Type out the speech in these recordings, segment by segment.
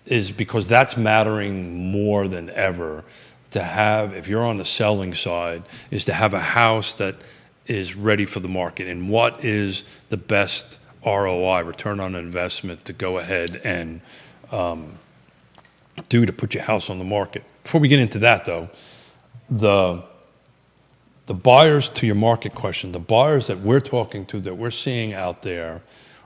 is because that's mattering more than ever to have, if you're on the selling side, is to have a house that is ready for the market. And what is the best ROI, return on investment, to go ahead and do to put your house on the market? Before we get into that, though, the buyers, to your market question, the buyers that we're talking to, that we're seeing out there,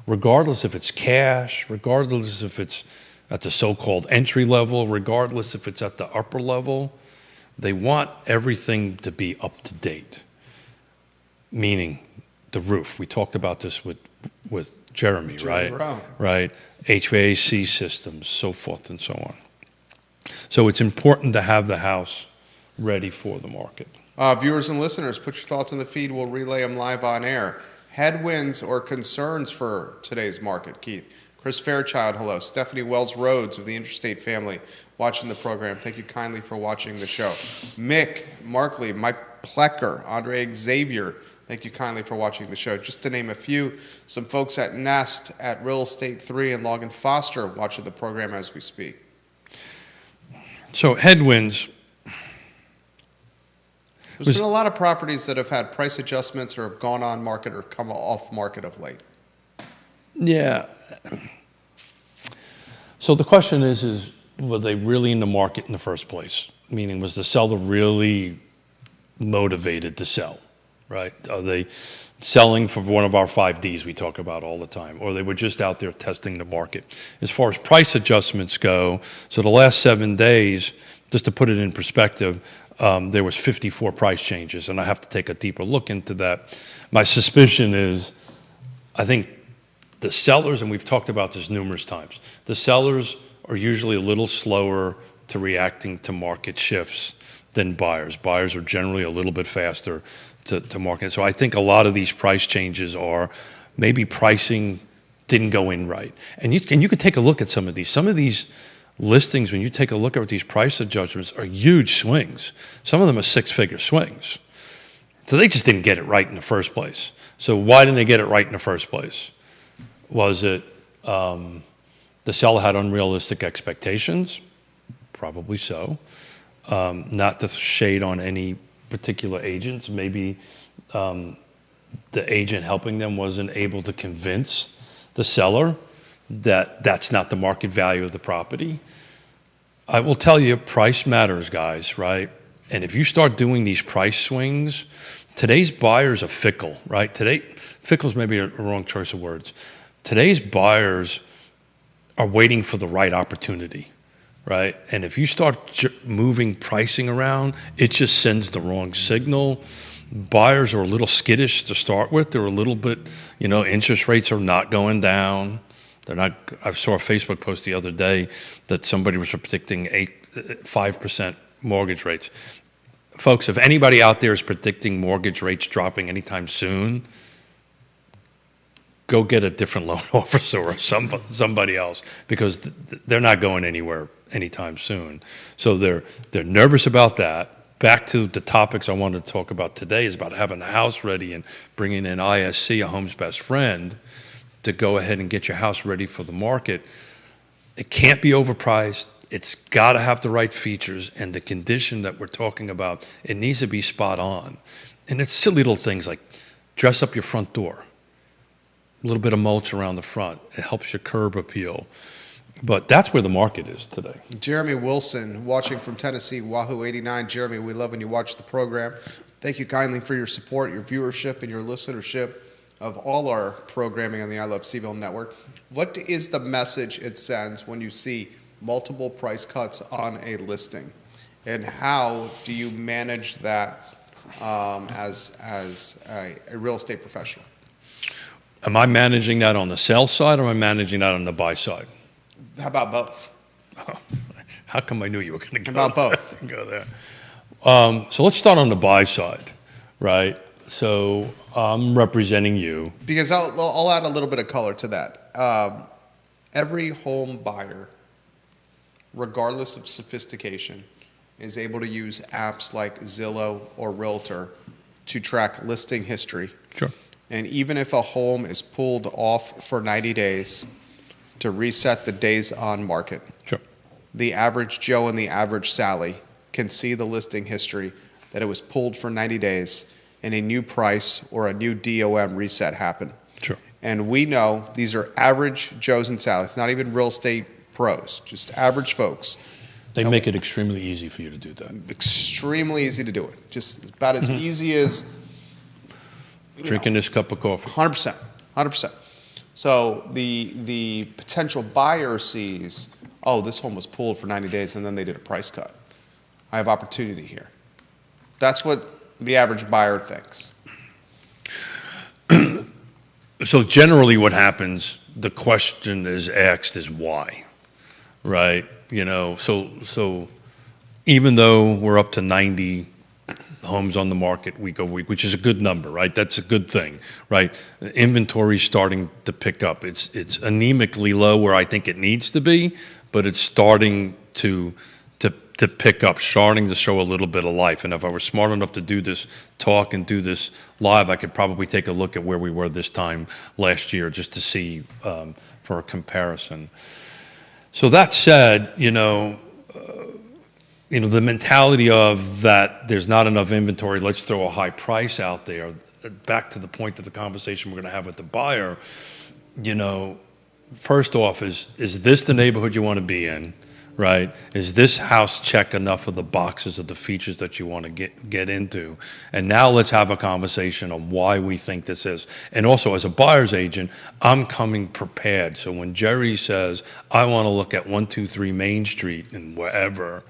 regardless if it's cash, regardless if it's at the so-called entry level, regardless if it's at the upper level, they want everything to be up to date. Meaning the roof. We talked about this with Jeremy, right? Right. HVAC systems, so forth and so on. So it's important to have the house ready for the market. Viewers and listeners, put your thoughts in the feed. We'll relay them live on air. Headwinds or concerns for today's market, Keith? Chris Fairchild, hello. Stephanie Wells Rhodes of the Interstate family watching the program. Thank you kindly for watching the show. Mick Markley, Mike Plecker, Andre Xavier, thank you kindly for watching the show. Just to name a few, some folks at Nest, at Real Estate 3, and Logan Foster watching the program as we speak. So headwinds. There's been a lot of properties that have had price adjustments or have gone on market or come off market of late. Yeah. So the question is were they really in the market in the first place? Meaning, was the seller really motivated to sell, right? Are they selling for one of our 5Ds we talk about all the time, or they were just out there testing the market? As far as price adjustments go, so the last 7 days, just to put it in perspective, there was 54 price changes, and I have to take a deeper look into that. My suspicion is, I think the sellers, and we've talked about this numerous times, the sellers are usually a little slower to reacting to market shifts than buyers. Buyers are generally a little bit faster to market. So I think a lot of these price changes are maybe pricing didn't go in right. And you could take a look at some of these. Some of these listings, when you take a look at these price adjustments, are huge swings. Some of them are six-figure swings. So they just didn't get it right in the first place. So why didn't they get it right in the first place? Was it the seller had unrealistic expectations? Probably so. Not to shade on any particular agents. Maybe the agent helping them wasn't able to convince the seller that that's not the market value of the property. I will tell you, price matters, guys, right? And if you start doing these price swings, today's buyers are fickle, right? Fickle's maybe a wrong choice of words. Today's buyers are waiting for the right opportunity, right? And if you start moving pricing around, it just sends the wrong signal. Buyers are a little skittish to start with. They're a little bit, interest rates are not going down. They're not. I saw a Facebook post the other day that somebody was predicting 5% mortgage rates. Folks, if anybody out there is predicting mortgage rates dropping anytime soon, go get a different loan officer or somebody else, because they're not going anywhere anytime soon. So they're nervous about that. Back to the topics I wanted to talk about today is about having the house ready and bringing in ISC, a home's best friend, to go ahead and get your house ready for the market. It can't be overpriced. It's got to have the right features, and the condition that we're talking about, it needs to be spot on. And it's silly little things like dress up your front door, a little bit of mulch around the front. It helps your curb appeal. But that's where the market is today. Jeremy Wilson, watching from Tennessee, Wahoo 89. Jeremy, we love when you watch the program. Thank you kindly for your support, your viewership, and your listenership of all our programming on the I Love CVille network. What is the message it sends when you see multiple price cuts on a listing? And how do you manage that as a real estate professional? Am I managing that on the sell side, or am I managing that on the buy side? How about both? Oh, how come I knew you were going to go about both? Go there. So let's start on the buy side, right? So I'm representing you. Because I'll add a little bit of color to that. Every home buyer, regardless of sophistication, is able to use apps like Zillow or Realtor to track listing history. Sure. And even if a home is pulled off for 90 days, to reset the days on market. Sure. the average Joe and the average Sally can see the listing history, that it was pulled for 90 days and a new price or a new DOM reset happened. Sure. And we know these are average Joes and Sallys, not even real estate pros, just average folks. They make it extremely easy for you to do that. Extremely easy to do it. Just about as easy as Drinking this cup of coffee. 100%. 100%. So the potential buyer sees, oh, this home was pulled for 90 days and then they did a price cut. I have opportunity here. That's what the average buyer thinks. So generally what happens, the question is asked is why, right? So even though we're up to 90 homes on the market week over week, which is a good number, right? That's a good thing, right? Inventory's starting to pick up. It's anemically low where I think it needs to be, but it's starting to pick up, starting to show a little bit of life. And if I were smart enough to do this talk and do this live, I could probably take a look at where we were this time last year just to see for a comparison. So that said, the mentality of that there's not enough inventory, let's throw a high price out there, back to the point of the conversation we're going to have with the buyer, first off, is this the neighborhood you want to be in, right? Is this house check enough of the boxes of the features that you want to get into? And now let's have a conversation on why we think this is. And also, as a buyer's agent, I'm coming prepared. So when Jerry says, I want to look at 123 Main Street and wherever,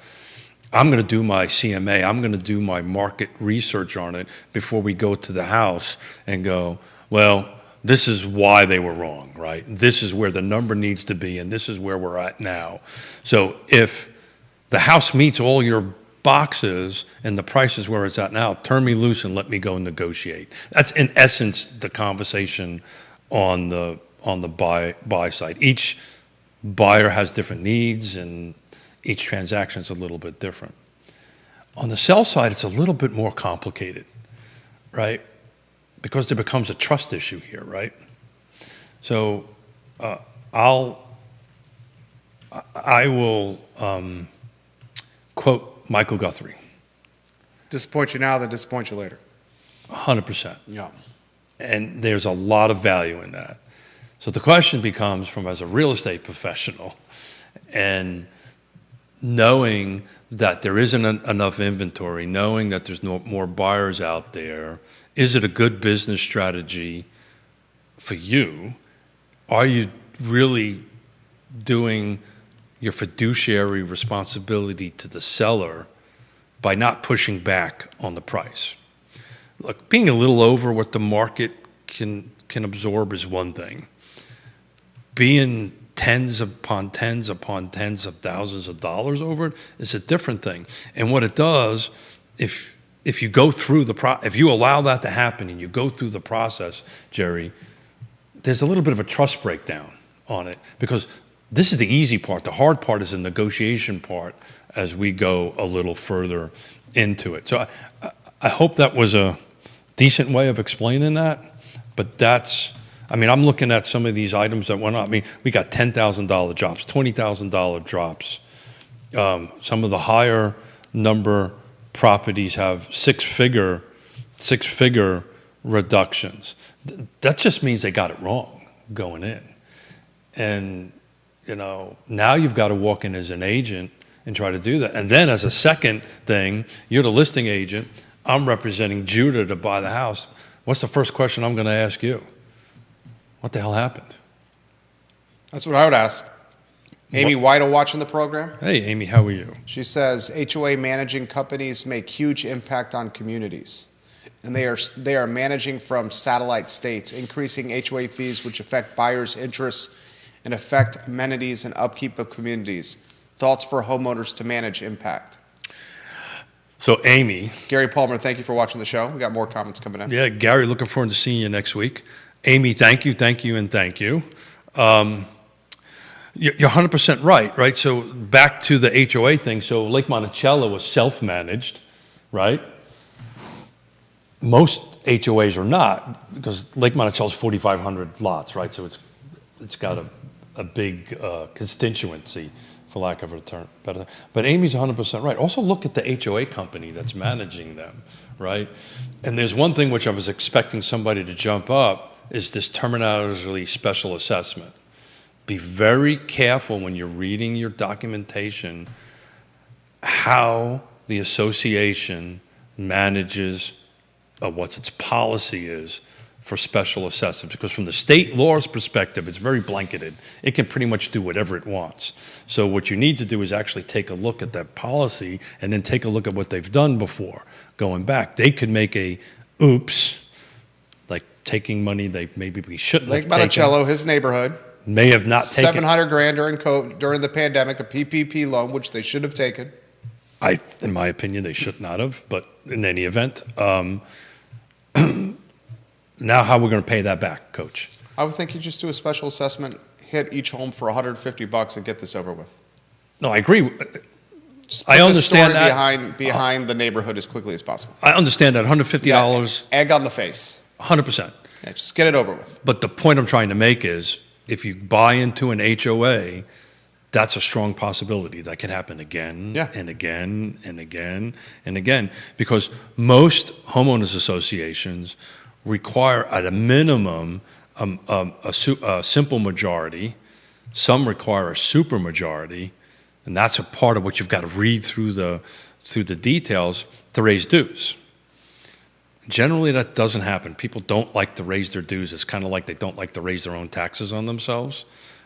I'm going to do my CMA. I'm going to do my market research on it before we go to the house and go, well, this is why they were wrong, right? This is where the number needs to be, and this is where we're at now. So if the house meets all your boxes and the price is where it's at now, turn me loose and let me go and negotiate. That's in essence the conversation on the buy side. Each buyer has different needs, and each transaction is a little bit different. On the sell side, it's a little bit more complicated, right? Because there becomes a trust issue here, right? So I will quote Michael Guthrie. Disappoint you now, then disappoint you later. 100%. Yeah. And there's a lot of value in that. So the question becomes, from as a real estate professional, and knowing that there isn't enough inventory, knowing that there's no more buyers out there, is it a good business strategy for you? Are you really doing your fiduciary responsibility to the seller by not pushing back on the price? Look, being a little over what the market can absorb is one thing. Being tens upon tens of thousands of dollars over it is a different thing. And what it does, if you go through if you allow that to happen and you go through the process, Jerry, there's a little bit of a trust breakdown on it, because this is the easy part. The hard part is the negotiation part as we go a little further into it. So I hope that was a decent way of explaining that, but I'm looking at some of these items that went up. We got $10,000 drops, $20,000 drops. Some of the higher number properties have six-figure reductions. That just means they got it wrong going in. And, now you've got to walk in as an agent and try to do that. And then as a second thing, you're the listing agent. I'm representing Judah to buy the house. What's the first question I'm going to ask you? What the hell happened? That's what I would ask. Amy Weidel watching the program. Hey, Amy, how are you? She says HOA managing companies make huge impact on communities, and they are managing from satellite states, increasing HOA fees which affect buyers' interests and affect amenities and upkeep of communities. Thoughts for homeowners to manage impact. So, Amy. Gary Palmer, thank you for watching the show. We got more comments coming in. Yeah, Gary, looking forward to seeing you next week. Amy, thank you, and thank you. You're 100% right? So back to the HOA thing. So Lake Monticello was self-managed, right? Most HOAs are not, because Lake Monticello is 4,500 lots, right? So it's got a big constituency for lack of a term. But Amy's 100% right. Also look at the HOA company that's managing them, right? And there's one thing which I was expecting somebody to jump up is this terminology special assessment. Be very careful when you're reading your documentation how the association manages what its policy is for special assessments, because from the state law's perspective, it's very blanketed. It can pretty much do whatever it wants. So what you need to do is actually take a look at that policy and then take a look at what they've done before, going back. They could make a oops, like taking money they maybe we shouldn't Lake have taken. Monticello, his neighborhood, May have not taken. $700,000 during the pandemic, a PPP loan, which they should have taken. In my opinion, they should not have, but in any event, now how we're going to pay that back, Coach? I would think you just do a special assessment, hit each home for $150 and get this over with. No, I agree. Just I put the understand story that. behind the neighborhood as quickly as possible. I understand that $150, Egg on the face. 100%. Yeah, just get it over with. But the point I'm trying to make is if you buy into an HOA, that's a strong possibility. That can happen again and again and again and again, because most homeowners associations require at a minimum a simple majority. Some require a super majority, and that's a part of what you've got to read through the details to raise dues. Generally, that doesn't happen. People don't like to raise their dues. It's kind of like they don't like to raise their own taxes on themselves,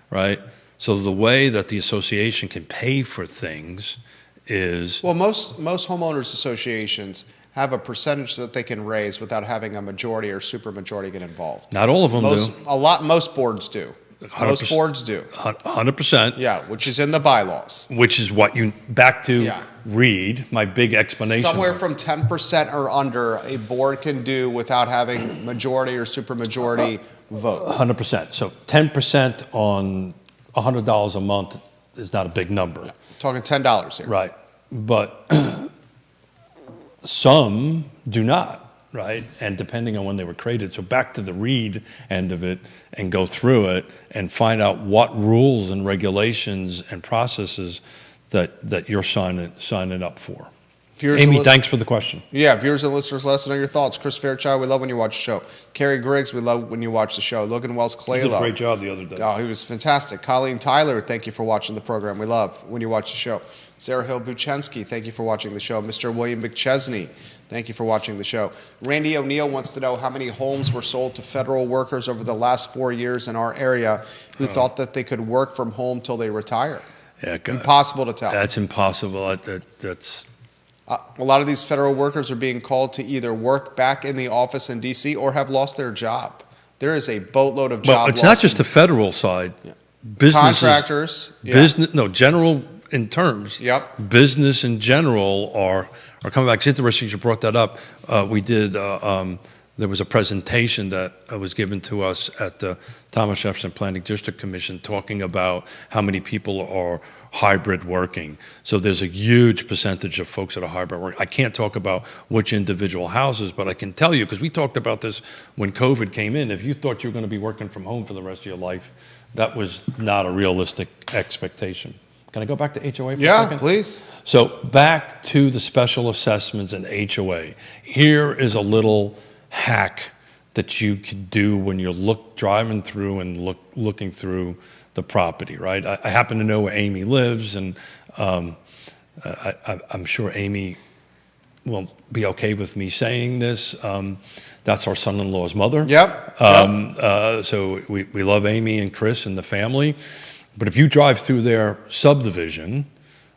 right? So the way that the association can pay for things is... Well, most homeowners associations have a percentage that they can raise without having a majority or supermajority get involved. Not all of them do. Most boards do. Most boards do. 100%. Yeah, which is in the bylaws. Which is what you, back to read, my big explanation. Somewhere from 10% or under, a board can do without having majority or supermajority vote. 100%. So 10% on $100 a month is not a big number. Yeah, talking $10 here. Right. But some do not, right? And depending on when they were created. So back to the read end of it and go through it and find out what rules and regulations and processes that you're signing up for. Amy, thanks for the question. Yeah, viewers and listeners, let us know your thoughts. Chris Fairchild, we love when you watch the show. Carrie Griggs, we love when you watch the show. Logan Wells-Claylo. You did a great job the other day. Oh, he was fantastic. Colleen Tyler, thank you for watching the program. We love when you watch the show. Sarah Hill-Buchensky, thank you for watching the show. Mr. William McChesney, thank you for watching the show. Randy O'Neill wants to know how many homes were sold to federal workers over the last 4 years in our area who thought that they could work from home till they retire. Yeah, impossible to tell. That's impossible. That's... a lot of these federal workers are being called to either work back in the office in D.C. or have lost their job. There is a boatload of job Well, it's not just the federal side. Yeah. Businesses, contractors. General in terms. Yep. Business in general are coming back. It's interesting you brought that up. We did, there was a presentation that was given to us at the Thomas Jefferson Planning District Commission talking about how many people are hybrid working. So there's a huge percentage of folks that are hybrid working. I can't talk about which individual houses, but I can tell you, because we talked about this when COVID came in, if you thought you were going to be working from home for the rest of your life, that was not a realistic expectation. Can I go back to HOA for a second? Yeah, please. So back to the special assessments and HOA. Here is a little hack that you could do when you're driving through and looking through the property, right? I happen to know where Amy lives, and I'm sure Amy will be okay with me saying this. That's our son-in-law's mother. Yep. So we love Amy and Chris and the family. But if you drive through their subdivision,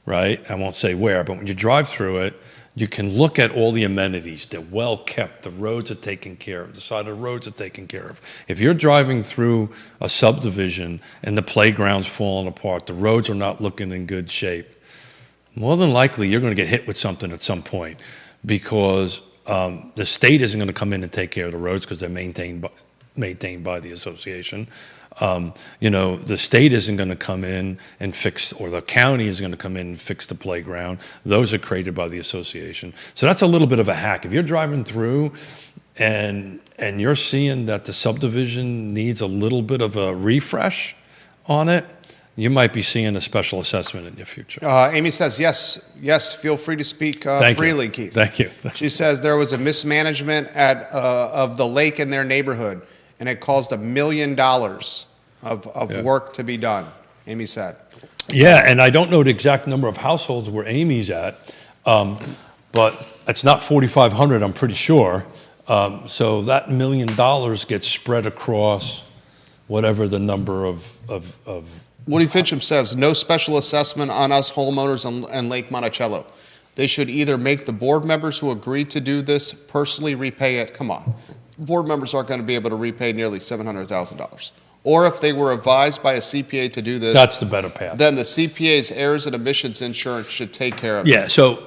right, I won't say where, but when you drive through it, you can look at all the amenities. They're well kept. The roads are taken care of. The side of the roads are taken care of. If you're driving through a subdivision and the playground's falling apart, the roads are not looking in good shape, more than likely you're going to get hit with something at some point, because the state isn't going to come in and take care of the roads because they're maintained by the association. The state isn't going to come in and fix, or the county is going to come in and fix the playground. Those are created by the association. So that's a little bit of a hack. If you're driving through and you're seeing that the subdivision needs a little bit of a refresh on it, you might be seeing a special assessment in your future. Amy says, yes, feel free to speak freely, Keith. Thank you. She says there was a mismanagement of the lake in their neighborhood, and it caused $1 million of work to be done, Amy said. Yeah, and I don't know the exact number of households where Amy's at, but it's not 4,500, I'm pretty sure. So that $1 million gets spread across whatever the number of Woody Fincham says, no special assessment on us homeowners on Lake Monticello. They should either make the board members who agreed to do this personally repay it. Come on. Board members aren't going to be able to repay nearly $700,000. Or if they were advised by a CPA to do this, that's the better path. Then the CPA's errors and omissions insurance should take care of it. Yeah, so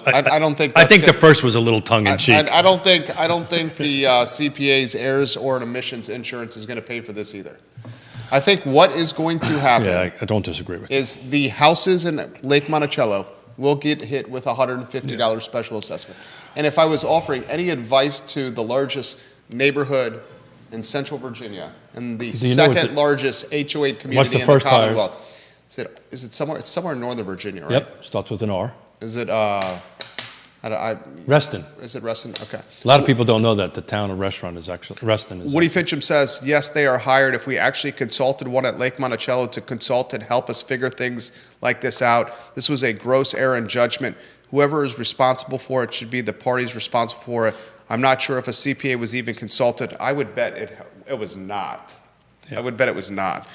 I don't think I think the first was a little tongue in cheek. I don't think the CPA's errors or an emissions insurance is going to pay for this either. I think what is going to happen Yeah, I don't disagree with you. is the houses in Lake Monticello will get hit with a $150 special assessment. And if I was offering any advice to the largest neighborhood in Central Virginia and the second largest HOA community in the Commonwealth, is it somewhere? It's somewhere in Northern Virginia, right? Yep, starts with an R. Is it Reston. Is it Reston? Okay. A lot of people don't know that the town of Reston is actually Reston. Woody Fincham says, yes, they are hired. If we actually consulted one at Lake Monticello to consult and help us figure things like this out, this was a gross error in judgment. Whoever is responsible for it should be the parties responsible for it. I'm not sure if a CPA was even consulted. I would bet it was not. Yeah. I would bet it was not.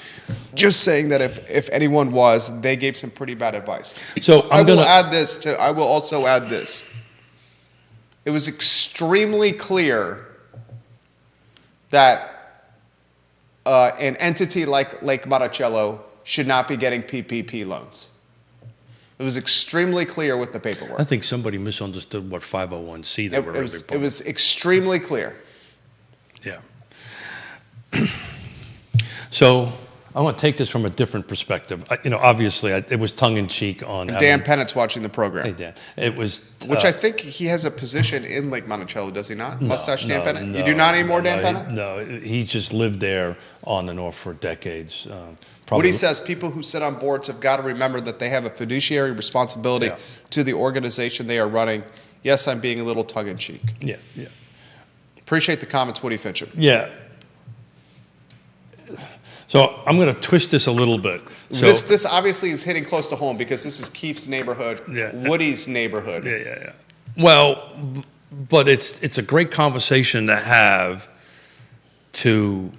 Just saying that if anyone was, they gave some pretty bad advice. So I will also add this. It was extremely clear that an entity like Lake Monticello should not be getting PPP loans. It was extremely clear with the paperwork. I think somebody misunderstood what 501c they were really It was extremely clear. Yeah. So I want to take this from a different perspective. Obviously, it was tongue-in-cheek on... Dan Pennett's watching the program. Hey, Dan. It was... Which I think he has a position in Lake Monticello, does he not? Mustache Dan Pennett? You do not anymore, Dan Pennett? No, he just lived there on and off for decades. What he says, people who sit on boards have got to remember that they have a fiduciary responsibility to the organization they are running. Yes, I'm being a little tongue-in-cheek. Yeah. Appreciate the comments, Woody Fincham. Yeah. So I'm going to twist this a little bit. So, this obviously is hitting close to home because this is Keith's neighborhood, Woody's neighborhood. Yeah. Well, but it's a great conversation to have to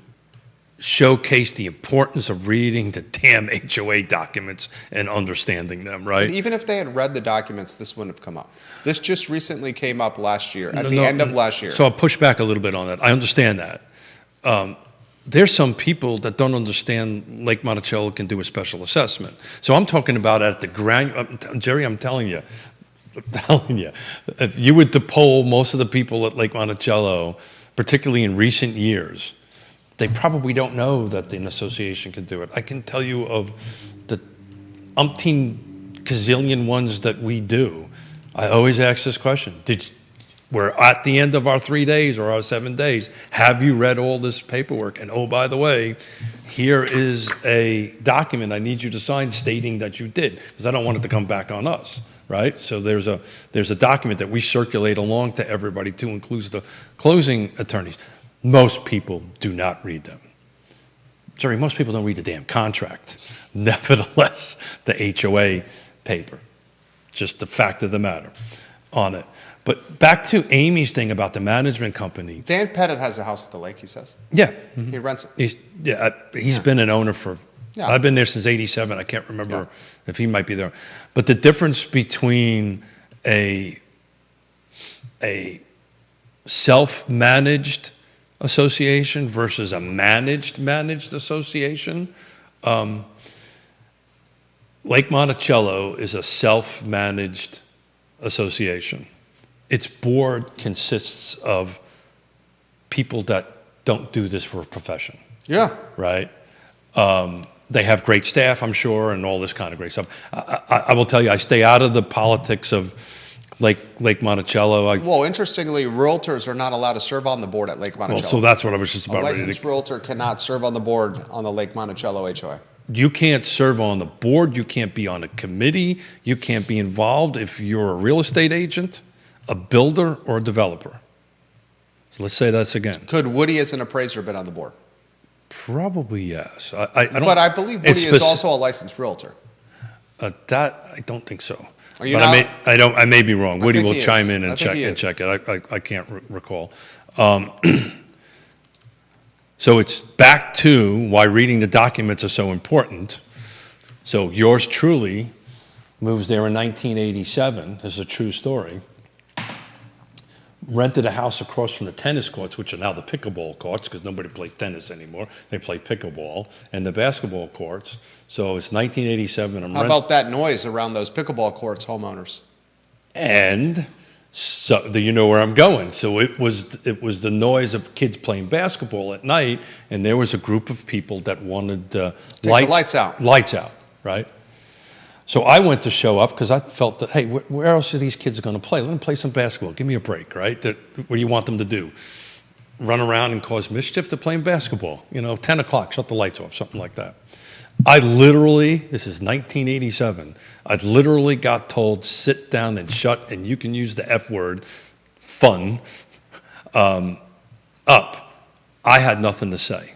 showcase the importance of reading the damn HOA documents and understanding them, right? But even if they had read the documents, this wouldn't have come up. This just recently came up last year, at the end of last year. So I'll push back a little bit on that. I understand that. There's some people that don't understand Lake Monticello can do a special assessment. So I'm talking about at the Jerry, I'm telling you, if you were to poll most of the people at Lake Monticello, particularly in recent years, they probably don't know that an association can do it. I can tell you of the umpteen gazillion ones that we do. I always ask this question. We're at the end of our 3 days or our 7 days. Have you read all this paperwork? And oh, by the way, here is a document I need you to sign stating that you did, because I don't want it to come back on us, right? So there's a document that we circulate along to everybody, to include the closing attorneys. Most people do not read them. Sorry, most people don't read the damn contract. Nevertheless, the HOA paper, just the fact of the matter on it. But back to Amy's thing about the management company. Dan Pettit has a house at the lake, he says. Yeah. Mm-hmm. He rents it. He's been an owner for, I've been there since 87. I can't remember if he might be there. But the difference between a self-managed association versus a managed association, Lake Monticello is a self-managed association. Its board consists of people that don't do this for a profession. Yeah. Right? They have great staff, I'm sure, and all this kind of great stuff. I will tell you, I stay out of the politics of Lake Monticello. Well, interestingly, realtors are not allowed to serve on the board at Lake Monticello. Well, so that's what I was just about ready to... A licensed realtor cannot serve on the board on the Lake Monticello HOA. You can't serve on the board. You can't be on a committee. You can't be involved if you're a real estate agent, a builder, or a developer. So let's say that's again. Could Woody as an appraiser been on the board? Probably yes. I don't. But I believe Woody is also a licensed realtor. That I don't think so. Are you but not? I may be wrong. Woody will chime in I and think check it. I can't recall. So it's back to why reading the documents are so important. So yours truly moves there in 1987. This is a true story. Rented a house across from the tennis courts, which are now the pickleball courts, because nobody plays tennis anymore. They play pickleball, and the basketball courts. So it's 1987. How about that noise around those pickleball courts, homeowners? And so you know where I'm going. So it was the noise of kids playing basketball at night, and there was a group of people that wanted Take the lights out. Lights out, right? So I went to show up because I felt that, hey, where else are these kids going to play? Let them play some basketball. Give me a break, right? What do you want them to do? Run around and cause mischief? They're playing basketball. 10 o'clock, shut the lights off, something like that. This is 1987, I literally got told, sit down and shut, and you can use the F word, fun, up. I had nothing to say.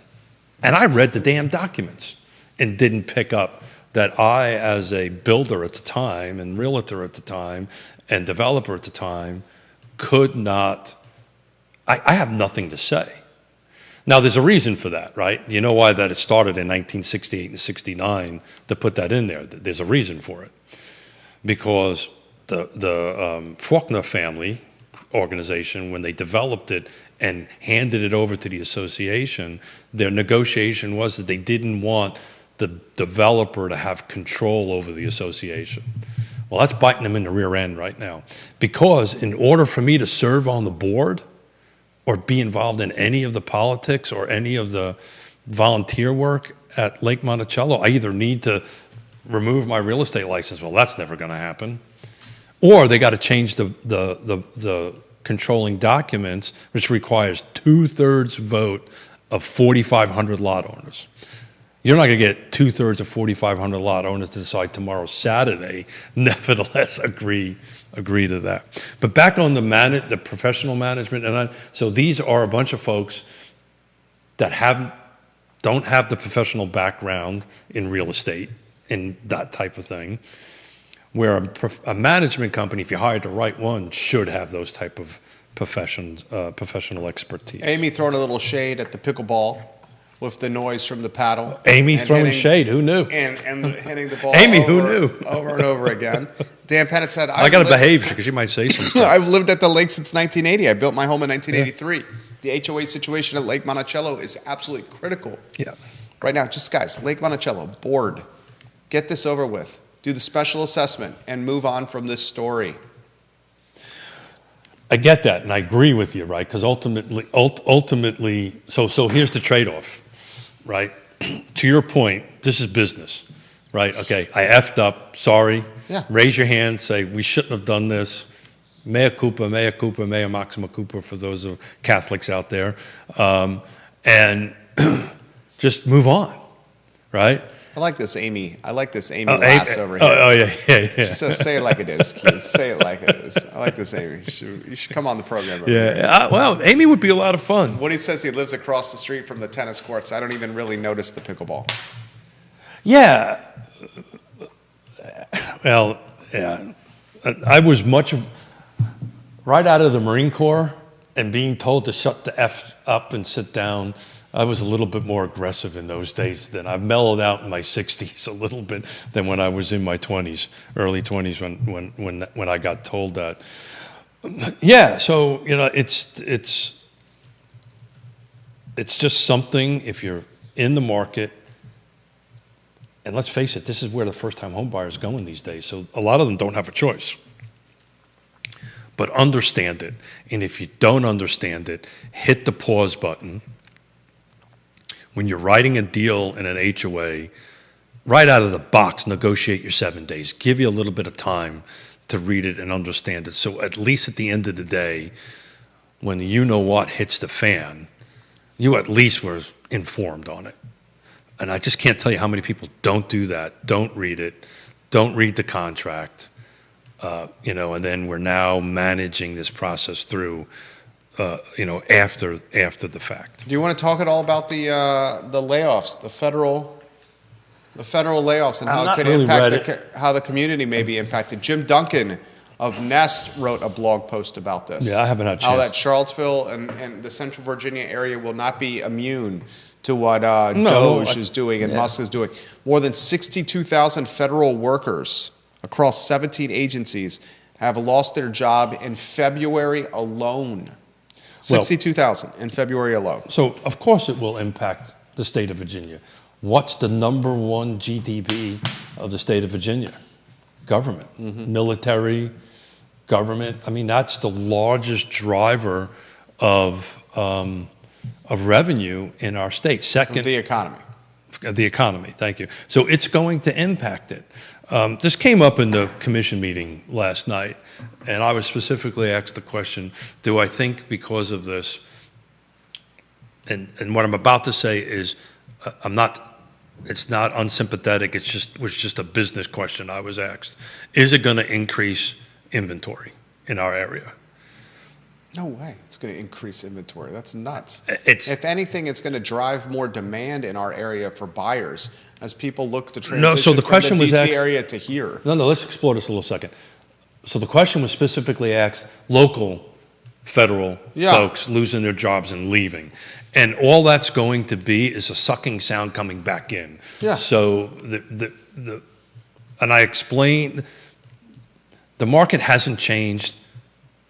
And I read the damn documents and didn't pick up that I, as a builder at the time and realtor at the time and developer at the time, could not, I have nothing to say. Now, there's a reason for that, right? You know why that it started in 1968 and 69 to put that in there. There's a reason for it. Because the Faulkner family organization, when they developed it and handed it over to the association, their negotiation was that they didn't want the developer to have control over the association. Well, that's biting them in the rear end right now. Because in order for me to serve on the board or be involved in any of the politics or any of the volunteer work at Lake Monticello, I either need to remove my real estate license. Well, that's never going to happen. Or they got to change the controlling documents, which requires 2/3 vote of 4,500 lot owners. You're not going to get 2/3 of 4,500 lot owners to decide tomorrow, Saturday, nevertheless agree to that. But back on the professional management, so these are a bunch of folks that don't have the professional background in real estate and that type of thing, where a management company, if you hired the right one, should have those type of professional expertise. Amy throwing a little shade at the pickleball with the noise from the paddle. Amy throwing shade, who knew? And hitting the ball Amy, who knew? Over and over again. Dan Pettit said, I got to behave because you might say something. I've lived at the lake since 1980. I built my home in 1983. Yeah. The HOA situation at Lake Monticello is absolutely critical. Yeah. Right now, just guys, Lake Monticello, board, get this over with. Do the special assessment and move on from this story. I get that, and I agree with you, right? Because ultimately, so here's the trade-off, right? To your point, this is business, right? Okay, I effed up, sorry. Yeah. Raise your hand, say, we shouldn't have done this. Mea culpa, mea maxima culpa for those of Catholics out there. And just move on, right? I like this Amy lass over here. Oh, yeah. She says, say it like it is, Keith. Say it like it is. I like this Amy. You should come on the program. Well, Amy would be a lot of fun. Woody says he lives across the street from the tennis courts. I don't even really notice the pickleball. Yeah. Well, yeah. I was right out of the Marine Corps and being told to shut the F up and sit down. I was a little bit more aggressive in those days than I've mellowed out in my 60s a little bit than when I was in my 20s, early 20s when I got told that. Yeah, so it's just something. If you're in the market, and let's face it, this is where the first-time home buyers are going these days. So a lot of them don't have a choice. But understand it, and if you don't understand it, hit the pause button. When you're writing a deal in an HOA, right out of the box, negotiate your 7 days. Give you a little bit of time to read it and understand it. So at least at the end of the day, when you know what hits the fan, you at least were informed on it. And I just can't tell you how many people don't do that, don't read it, don't read the contract, and then we're now managing this process through, after the fact. Do you want to talk at all about the layoffs, the federal layoffs, and how it could impact how the community may be impacted? Jim Duncan of Nest wrote a blog post about this. Yeah, I haven't had a chance. How that Charlottesville and the Central Virginia area will not be immune to what Doge is doing and Musk is doing. More than 62,000 federal workers across 17 agencies have lost their job in February alone. 62,000 in February alone. So, of course, it will impact the state of Virginia. What's the number one GDP of the state of Virginia? Government, military, government. I mean, that's the largest driver of revenue in our state. Second, the economy. The economy, thank you. So it's going to impact it. This came up in the commission meeting last night, and I was specifically asked the question, do I think because of this, and what I'm about to say is, it's not unsympathetic, was just a business question I was asked. Is it going to increase inventory in our area? No way it's going to increase inventory. That's nuts. If anything, it's going to drive more demand in our area for buyers as people look to transition the question from the was DC area to here. No, let's explore this a little second. So the question was specifically asked local, federal folks losing their jobs and leaving. And all that's going to be is a sucking sound coming back in. Yeah. So and I explained, the market hasn't changed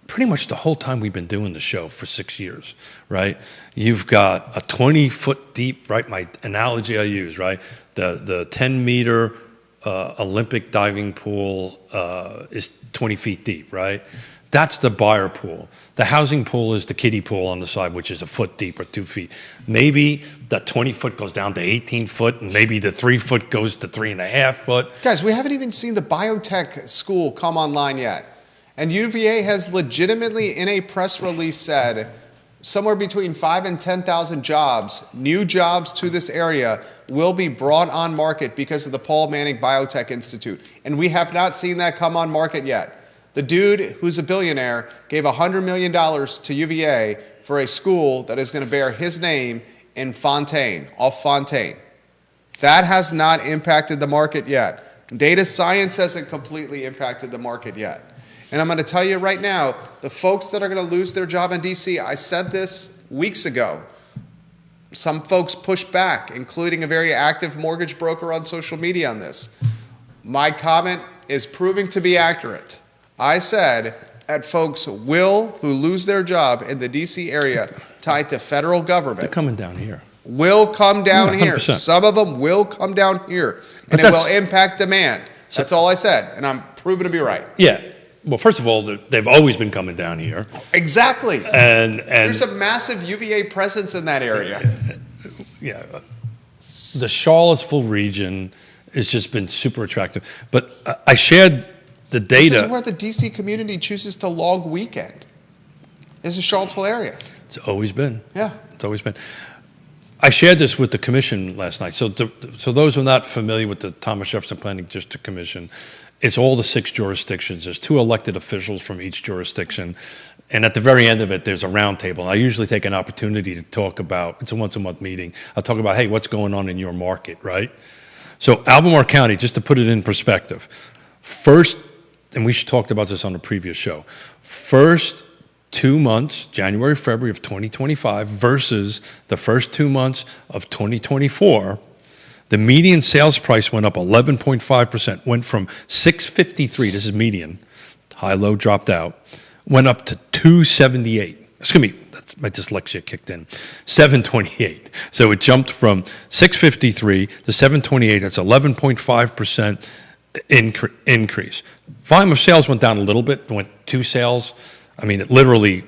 pretty much the whole time we've been doing the show for 6 years, right? You've got a 20-foot deep, right? My analogy I use, right? The 10-meter Olympic diving pool is 20 feet deep, right? That's the buyer pool. The housing pool is the kiddie pool on the side, which is a foot deep or 2 feet. Maybe that 20 foot goes down to 18 foot, and maybe the 3 foot goes to 3.5 foot. Guys, we haven't even seen the biotech school come online yet. And UVA has legitimately, in a press release, said somewhere between 5,000 and 10,000 jobs, new jobs to this area, will be brought on market because of the Paul Manning Biotech Institute. And we have not seen that come on market yet. The dude who's a billionaire gave $100 million to UVA for a school that is going to bear his name in Fontaine, off Fontaine. That has not impacted the market yet. Data science hasn't completely impacted the market yet. And I'm going to tell you right now, the folks that are going to lose their job in D.C., I said this weeks ago. Some folks pushed back, including a very active mortgage broker on social media on this. My comment is proving to be accurate. I said that folks who lose their job in the D.C. area tied to federal government. They're coming down here. Will come down here. 100%. Some of them will come down here. And it will impact demand. That's all I said. And I'm proven to be right. Yeah. Well, first of all, they've always been coming down here. Exactly. And there's a massive UVA presence in that area. Yeah. The Charlottesville region has just been super attractive. But I shared the data. This is where the D.C. community chooses to long weekend. This is Charlottesville area. It's always been. Yeah. It's always been. I shared this with the commission last night. So those who are not familiar with the Thomas Jefferson Planning District Commission, it's all the 6 jurisdictions. There's 2 elected officials from each jurisdiction. And at the very end of it, there's a roundtable. I usually take an opportunity to talk about, it's a once-a-month meeting. I'll talk about, hey, what's going on in your market, right? So Albemarle County, just to put it in perspective, first, and we talked about this on the previous show, first 2 months, January, February of 2025 versus the first 2 months of 2024, the median sales price went up 11.5%, went from 653, this is median, high-low dropped out, went up to 278. Excuse me, that's my dyslexia kicked in, 728. So it jumped from 653 to 728, that's 11.5% increase. Volume of sales went down a little bit, went 2 sales. I mean, it literally,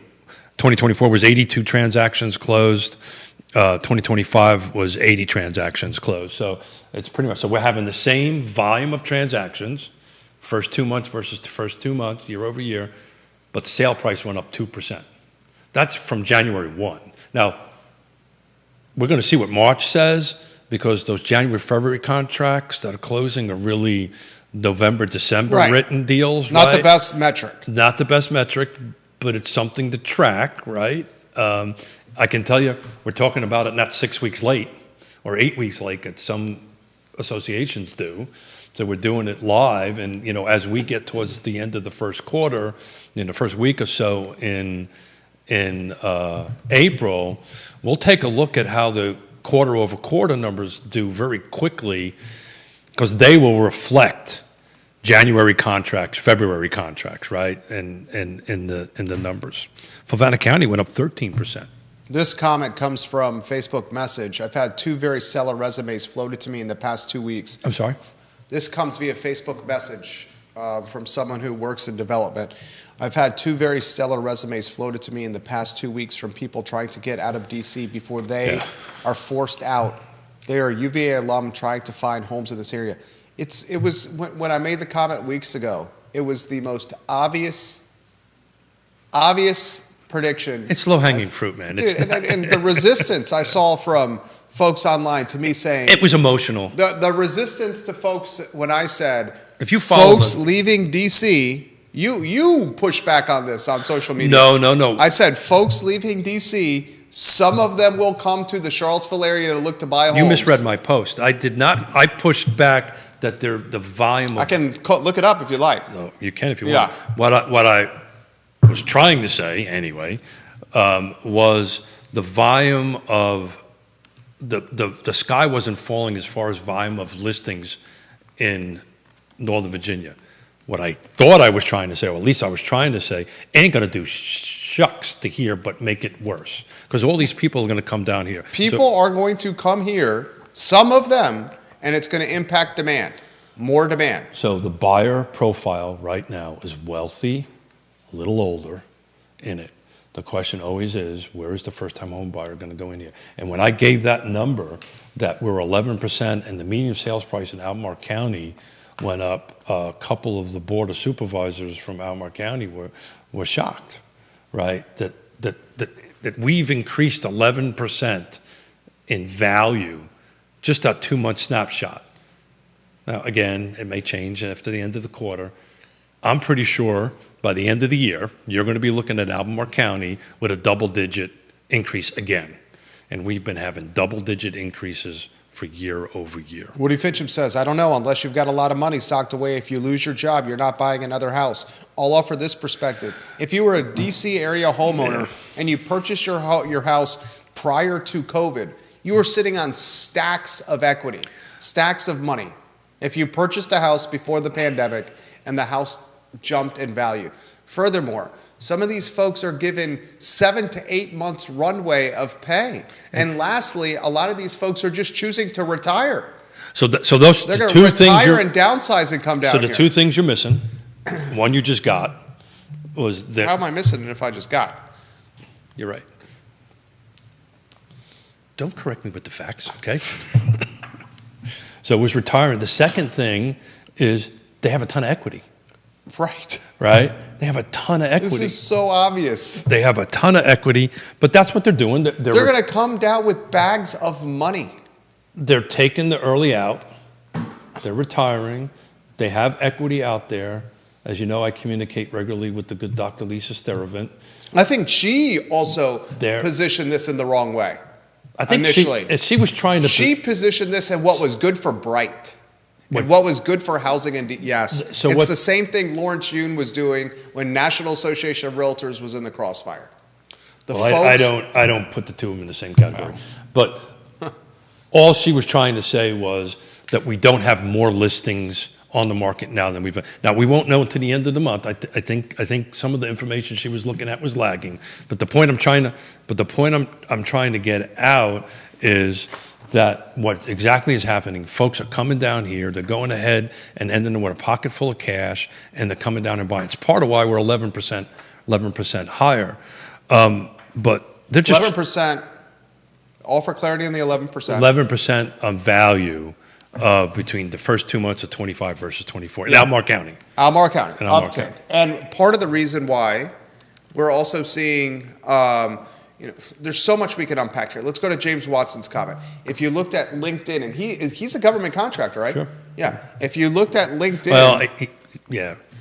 2024 was 82 transactions closed. 2025 was 80 transactions closed. So it's pretty much, so we're having the same volume of transactions, first 2 months versus the first 2 months, year over year, but the sale price went up 2%. That's from January 1. Now, we're going to see what March says, because those January, February contracts that are closing are really November, December Right. written deals, Not right? the best metric. Not the best metric, but it's something to track, right? I can tell you, we're talking about it not 6 weeks late or 8 weeks late, as some associations do. So we're doing it live, and as we get towards the end of the first quarter, in the first week or so in April, we'll take a look at how the quarter-over-quarter numbers do very quickly, because they will reflect January contracts, February contracts, right? And in the numbers. Fluvanna County went up 13%. This comment comes from Facebook message. I've had 2 very stellar resumes floated to me in the past 2 weeks. I'm sorry? This comes via Facebook message from someone who works in development. I've had 2 very stellar resumes floated to me in the past 2 weeks from people trying to get out of D.C. before they are forced out. They are UVA alum trying to find homes in this area. It was when I made the comment weeks ago, it was the most obvious prediction. It's low-hanging fruit, man. Dude, and the resistance I saw from folks online to me saying It was emotional. the resistance to folks when I said If you follow folks leaving DC, you pushed back on this on social media. No. I said folks leaving DC, some of them will come to the Charlottesville area to look to buy homes. You misread my post. I did not. I pushed back that the volume of... I can look it up if you like. No, you can if you Yeah. want. What I was trying to say, anyway, was the volume of... The sky wasn't falling as far as volume of listings in Northern Virginia. What I thought I was trying to say, or at least I was trying to say, ain't going to do shucks to here, but make it worse. Because all these people are going to come down here. People are going to come here, some of them, and it's going to impact demand, more demand. So the buyer profile right now is wealthy, a little older in it. The question always is, where is the first-time home buyer going to go in here? And when I gave that number, that we're 11%, and the median sales price in Albemarle County went up, a couple of the Board of Supervisors from Albemarle County were shocked, right? That we've increased 11% in value, just a 2-month snapshot. Now, again, it may change after the end of the quarter. I'm pretty sure by the end of the year, you're going to be looking at Albemarle County with a double-digit increase again. And we've been having double-digit increases for year over year. Woody Fincham says, I don't know, unless you've got a lot of money socked away, if you lose your job, you're not buying another house. I'll offer this perspective. If you were a D.C. area homeowner and you purchased your house prior to COVID, you were sitting on stacks of equity, stacks of money. If you purchased a house before the pandemic and the house jumped in value. Furthermore, some of these folks are given 7 to 8 months runway of pay. And lastly, a lot of these folks are just choosing to retire. So those They're the going two to things retire you're, and downsize and come down so the here. two things you're missing, one you just got, was that... How am I missing it if I just got it? You're right. Don't correct me with the facts, okay? So it was retiring. The second thing is they have a ton of equity. Right. Right? They have a ton of equity. This is so obvious. They have a ton of equity, but that's what they're doing. They're going to come down with bags of money. They're taking the early out. They're retiring. They have equity out there. As you know, I communicate regularly with the good Dr. Lisa Steravant. I think she also There. positioned this in the wrong way. I think Initially. she was trying to... She positioned this in what was good for Bright. And what was good for housing and yes, So it's what- the same thing Lawrence Yun was doing when National Association of Realtors was in the crossfire. The Well, I don't put the two of them in the same category. But all she was trying to say was that we don't have more listings on the market now than we've. Now we won't know until the end of the month. I think some of the information she was looking at was lagging. But the point I'm trying to get out is that what exactly is happening, folks are coming down here, they're going ahead and ending with a pocket full of cash, and they're coming down and buying. It's part of why we're 11% higher. But they're just 11%. All for clarity on the 11%. 11% of value between the first 2 months of 25 versus 24 in Albemarle County. Albemarle County, In Albemarle uptick. County. And part of the reason why we're also seeing, there's so much we can unpack here. Let's go to James Watson's comment. If you looked at LinkedIn, and he's a government contractor, right? Sure. Yeah. If you looked at LinkedIn. Well,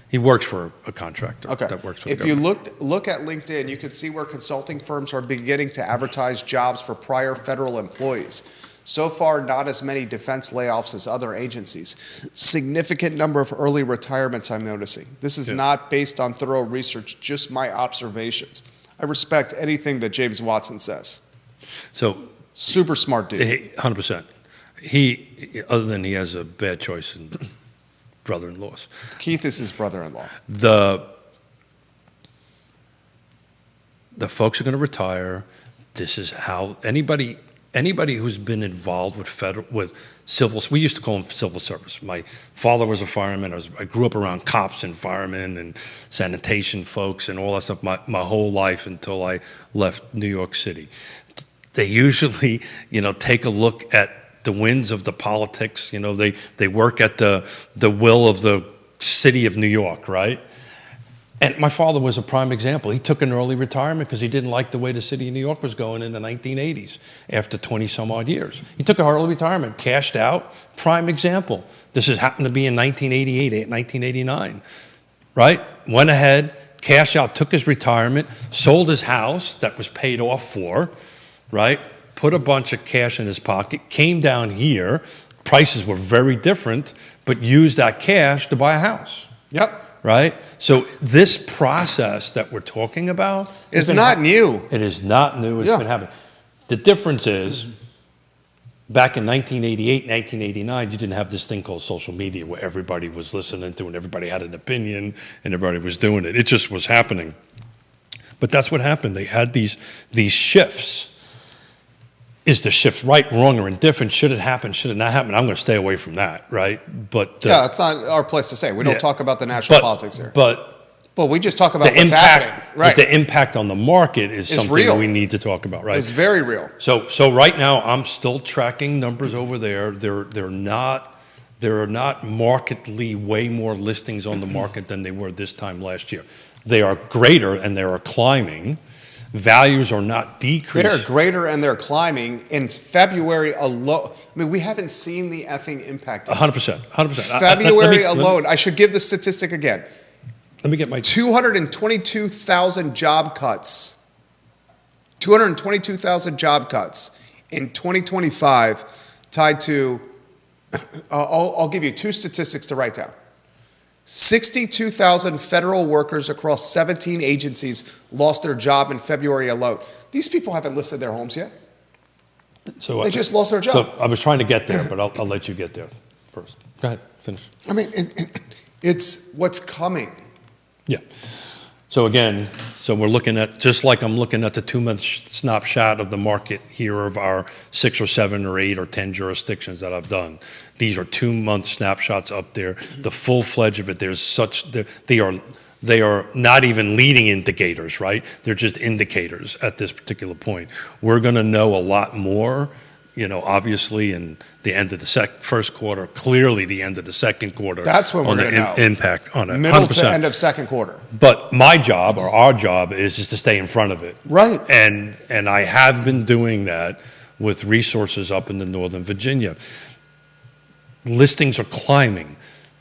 he works for a contractor. Okay. That works for if the you government. look at LinkedIn, you can see where consulting firms are beginning to advertise jobs for prior federal employees. So far, not as many defense layoffs as other agencies. Significant number of early retirements I'm noticing. This is not based on thorough research, just my observations. I respect anything that James Watson says. So super smart dude. 100%. Other than he has a bad choice in brother-in-laws. Keith is his brother-in-law. The folks are going to retire. This is how anybody who's been involved with civil, we used to call them civil service. My father was a fireman. I grew up around cops and firemen and sanitation folks and all that stuff my whole life until I left New York City. They usually, take a look at the winds of the politics. They work at the will of the city of New York, right? And my father was a prime example. He took an early retirement because he didn't like the way the city of New York was going in the 1980s after 20 some odd years. He took an early retirement, cashed out, prime example. This happened to be in 1988, 1989, right? Went ahead, cashed out, took his retirement, sold his house that was paid off for, right? Put a bunch of cash in his pocket, came down here, prices were very different, but used that cash to buy a house. Yep. Right? So this process that we're talking about is not new. It is not new. It's been happening. The difference is, back in 1988, 1989, you didn't have this thing called social media where everybody was listening to and everybody had an opinion and everybody was doing it. It just was happening. But that's what happened. They had these shifts. Is the shift right, wrong, or indifferent? Should it happen? Should it not happen? I'm going to stay away from that, right? But it's not our place to say. We don't talk about the national politics here. But we just talk about what's happening. Right. But the impact on the market is something real. We need to talk about, right? It's very real. So right now, I'm still tracking numbers over there. There are not markedly way more listings on the market than they were this time last year. They are greater and they are climbing. Values are not decreasing. They're greater and they're climbing. In February alone, we haven't seen the effing impact. 100%. February alone, I should give the statistic again. Let me get my 222,000 job cuts. 222,000 job cuts in 2025, tied to. I'll give you two statistics to write down. 62,000 federal workers across 17 agencies lost their job in February alone. These people haven't listed their homes yet. So they just lost their job. So I was trying to get there, but I'll let you get there first. Go ahead, finish. It's what's coming. Yeah. So again, we're looking at, just like I'm looking at the 2-month snapshot of the market here of our 6 or 7 or 8 or 10 jurisdictions that I've done. These are 2-month snapshots up there. The full-fledged of it, they are not even leading indicators, right? They're just indicators at this particular point. We're going to know a lot more, obviously in the end of the first quarter, clearly the end of the second quarter. That's when we're going to know. Impact on it. Middle 100%. to end of second quarter. But my job, or our job, is just to stay in front of it. Right. And I have been doing that with resources up in the Northern Virginia. Listings are climbing,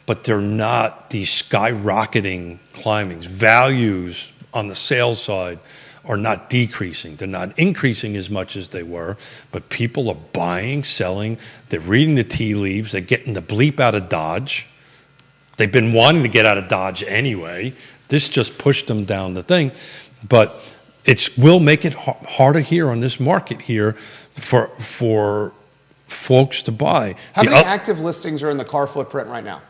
but they're not these skyrocketing climbings. Values on the sales side are not decreasing. They're not increasing as much as they were, but people are buying, selling. They're reading the tea leaves. They're getting the bleep out of Dodge. They've been wanting to get out of Dodge anyway. This just pushed them down the thing. But it will make it harder here on this market here for folks to buy. How many active listings are in the car footprint right now?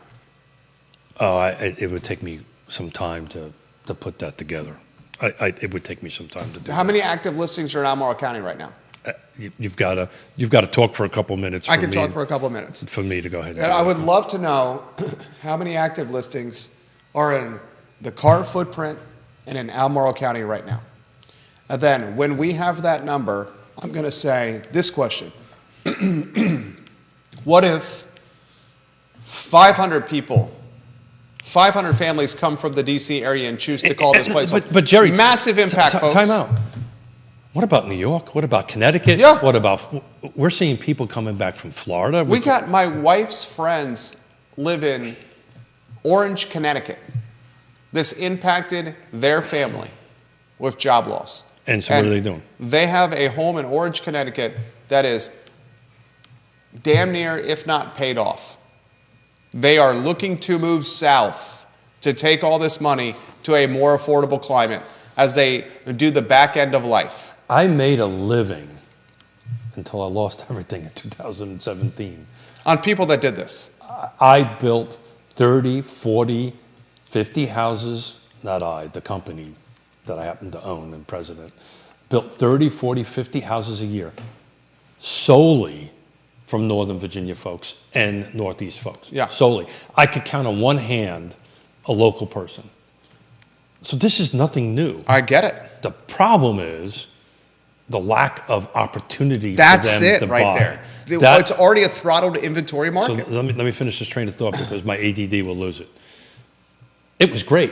It would take me some time to put that together. It would take me some time to do. How many active listings are in Albemarle County right now? You've got to talk for a couple minutes. I can talk for a couple of minutes. For me to go ahead. And I would love to know how many active listings are in the car footprint and in Albemarle County right now. And then when we have that number, I'm going to say this question. What if 500 people, 500 families come from the D.C. area and choose to call this place home? But Jerry, massive impact, folks. Time out. What about New York? What about Connecticut? Yeah. What about, we're seeing people coming back from Florida. We got my wife's friends live in Orange, Connecticut. This impacted their family with job loss. And so what are they doing? They have a home in Orange, Connecticut that is damn near, if not paid off. They are looking to move south to take all this money to a more affordable climate as they do the back end of life. I made a living until I lost everything in 2017. On people that did this. I built 30, 40, 50 houses, not I, the company that I happen to own and president, built 30, 40, 50 houses a year solely from Northern Virginia folks and Northeast folks. Yeah. Solely. I could count on one hand a local person. So this is nothing new. I get it. The problem is the lack of opportunity That's for them it to right buy. there. That- It's already a throttled inventory so market. let me finish this train of thought because my ADD will lose it. It was great.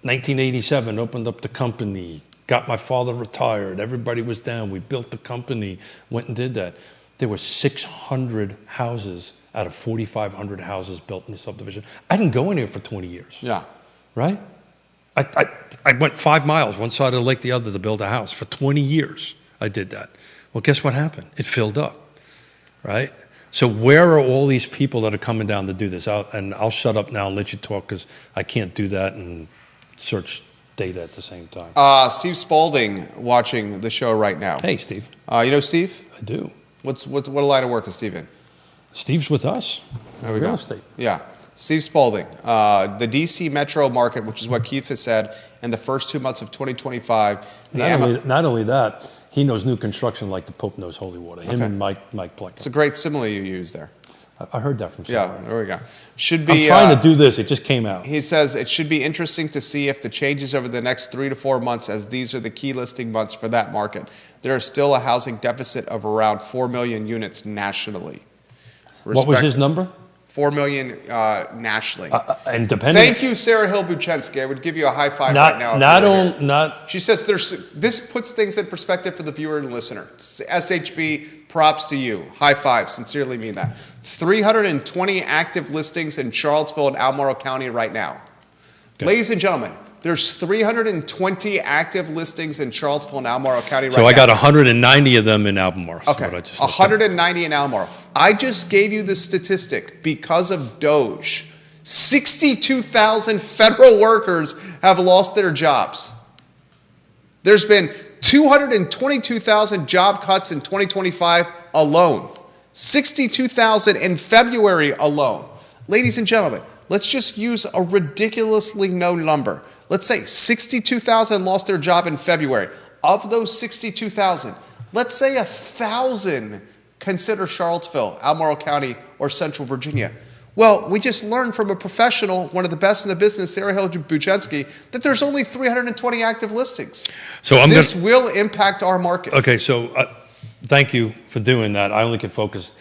1987, opened up the company, got my father retired. Everybody was down. We built the company, went and did that. There were 600 houses out of 4,500 houses built in the subdivision. I didn't go in here for 20 years. Yeah. Right? I went 5 miles, one side of the lake, the other, to build a house. For 20 years, I did that. Well, guess what happened? It filled up, right? So where are all these people that are coming down to do this? I'll shut up now and let you talk because I can't do that and search data at the same time. Steve Spalding watching the show right now. Hey, Steve. You know Steve? I do. What line of work is Steve in? Steve's with us. There we Real go. estate. Yeah. Steve Spalding. The D.C. metro market, which is what Keith has said, in the first 2 months of 2025. Not only that, he knows new construction like the Pope knows holy water. Him and Mike Pleck. It's a great simile you use there. I heard that from Yeah, someone. there we go. Should I'm be. trying to do this. It just came out. He says it should be interesting to see if the changes over the next 3 to 4 months, as these are the key listing months for that market. There is still a housing deficit of around 4 million units nationally. What was his number? 4 million nationally. And depending. Thank you, Sarah Hill-Buchensky. I would give you a high five Not right now. not. She says this puts things in perspective for the viewer and listener. SHB, props to you. High five. Sincerely mean that. 320 active listings in Charlottesville and Albemarle County right now. Okay. Ladies and gentlemen, there's 320 active listings in Charlottesville and Albemarle County right now. So I got 190 of them in Albemarle. Okay, 190 in Albemarle. I just gave you the statistic because of Doge. 62,000 federal workers have lost their jobs. There's been 222,000 job cuts in 2025 alone. 62,000 in February alone. Ladies and gentlemen, let's just use a ridiculously low number. Let's say 62,000 lost their job in February. Of those 62,000, let's say 1,000 consider Charlottesville, Albemarle County, or Central Virginia. Well, we just learned from a professional, one of the best in the business, Sarah Hill-Buchensky, that there's only 320 active listings. So this will impact our market. Okay, so thank you for doing that. I only could focus,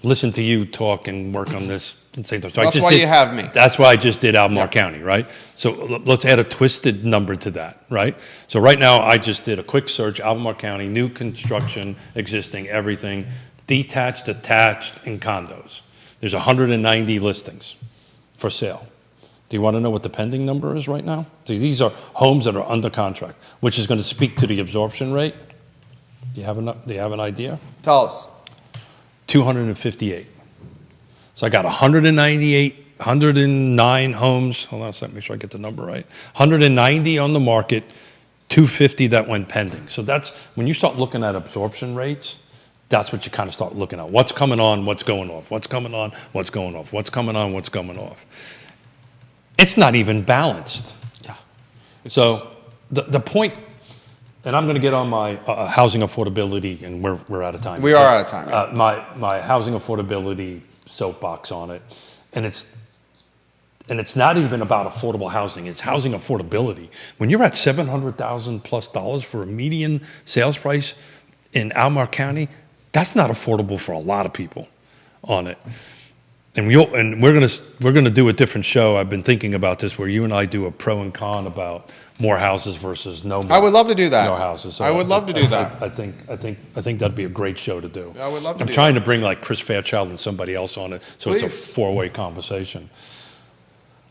listen to you talk and work on this. So that's why you have me. That's why I just did Albemarle County, right? So let's add a twisted number to that, right? So right now I just did a quick search, Albemarle County, new construction, existing, everything, detached, attached, and condos. There's 190 listings for sale. Do you want to know what the pending number is right now? So these are homes that are under contract, which is going to speak to the absorption rate. Do you have an idea? Tell us. 258. So I got 109 homes. Hold on a second, make sure I get the number right. 190 on the market, 250 that went pending. So that's, when you start looking at absorption rates, that's what you kind of start looking at. What's coming on, what's going off, what's coming on, what's going off, what's coming on, what's coming off. It's not even balanced. Yeah. So the point, and I'm going to get on my housing affordability, and we're out of time. We are out of time. Yeah. My housing affordability soapbox on it, and it's not even about affordable housing. It's housing affordability. When you're at $700,000+ for a median sales price in Albemarle County, that's not affordable for a lot of people on it. And we're gonna do a different show. I've been thinking about this, where you and I do a pro and con about more houses versus no more. I would love to do that. No houses. So I would love to do that. I think that'd be a great show to do. I would love to I'm do trying that. to bring like Chris Fairchild and somebody else on it, so it's Please. a four-way conversation.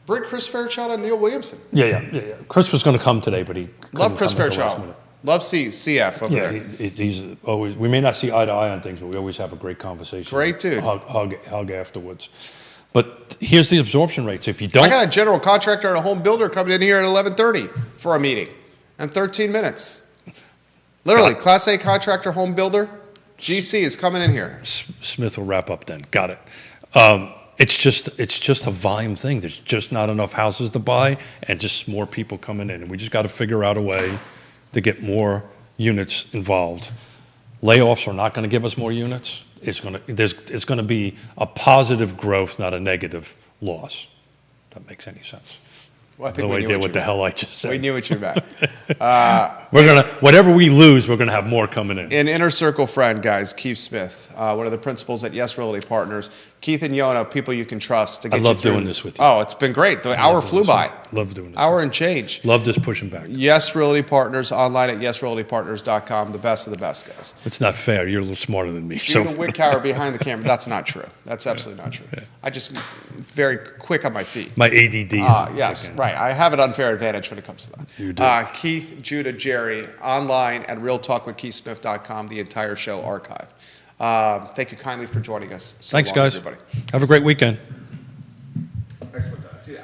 Bring Chris Fairchild and Neil Williamson. Yeah. Chris was going to come today, but he couldn't Love Chris come at the last Fairchild. minute. Love CF over Yeah, there. he's always. We may not see eye to eye on things, but we always have a great conversation. Great dude. Hug afterwards. But here's the absorption rates. If you don't, I got a general contractor and a home builder coming in here at 11:30 for a meeting in 13 minutes. Literally, Class A contractor, home builder, GC is coming in here. Smith will wrap up then. Got it. It's just a volume thing. There's just not enough houses to buy, and just more people coming in, and we just got to figure out a way to get more units involved. Layoffs are not going to give us more units. It's going to be a positive growth, not a negative loss. If that makes any sense. Well, I think No we knew idea what what you the meant. hell I just said. We knew what you meant. Whatever we lose, we're gonna have more coming in. An inner circle friend, guys, Keith Smith, one of the principals at Yes Realty Partners. Keith and Yona, people you can trust to get I love you through. doing this with you. Oh, it's been great. The hour flew by. Love doing this. Hour and change. Love this pushing back. Yes Realty Partners, online at yesrealtypartners.com. The best of the best, guys. It's not fair. You're a little smarter than me. Judah Wickhauer behind the camera. That's not true. That's absolutely not true. I just very quick on my feet. My ADD. Yes, right. I have an unfair advantage when it comes to that. You do. Keith, Judah, Jerry, online at realtalkwithkeithsmith.com, the entire show archived. Thank you kindly for joining us. So Thanks, long, guys. everybody. Have a great weekend. Excellent. Dude,